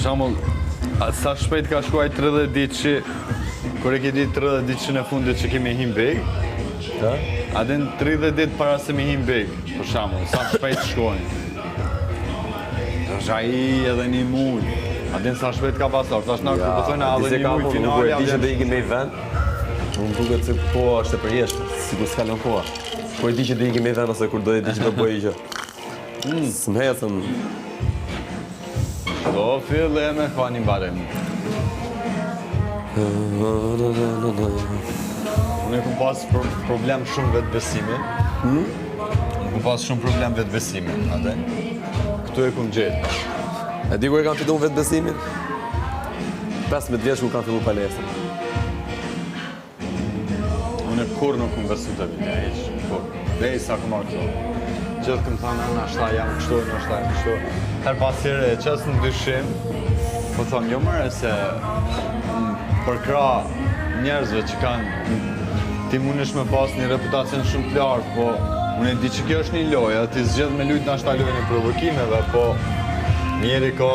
shembull, sa shpejt ka shkuar 30 ditë që kur e ke ditë 30 ditë në fundit që kemi him big. A din 30 ditë para se mi him big, për shembull, sa shpejt shkojnë. Tash ai edhe një muj. A din sa shpejt ka pasur, tash na kuptojnë edhe një muj finale. Kur e di që do ikim me vend, unë duket se po është e përjeshme, sikur s'ka lënë koha. Kur e di që do ikim me vend ose kur do e di që do bëj gjë. S'mhecën. Do fillë me fani mbarem. Unë kam pas problem shumë vetë besimi. Unë kam pas shumë problem vetë besimi, atë. Këtu e kum gjetë. E di kur e kam fitu vetë besimin? 15 vjeç kur kam fillu palestra. Unë kur nuk kum besu të vite, hiç. Kur. Deri sa kum marrë këto. Gjithë këmë thanë, nashta jam kështu, nashta jam kështu. Her pas tjere e qësë në dyshim, po thonë, jo mërë se për krah njerëzve që kanë, ti mundesh me pas një reputacion shumë të lartë, po unë e di që kjo është një lojë, ti zgjedh me lujt nashta lojën e provokimeve, po njeri ka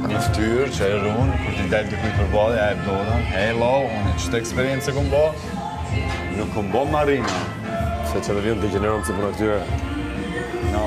një ftyrë që e runë, kur ti del dikujt përballë, ja e blodën, hello, unë ç'të eksperiencë kum bë, nuk kum bë marina. Se që dhe vjen të gjeneron si puna këtyre. No.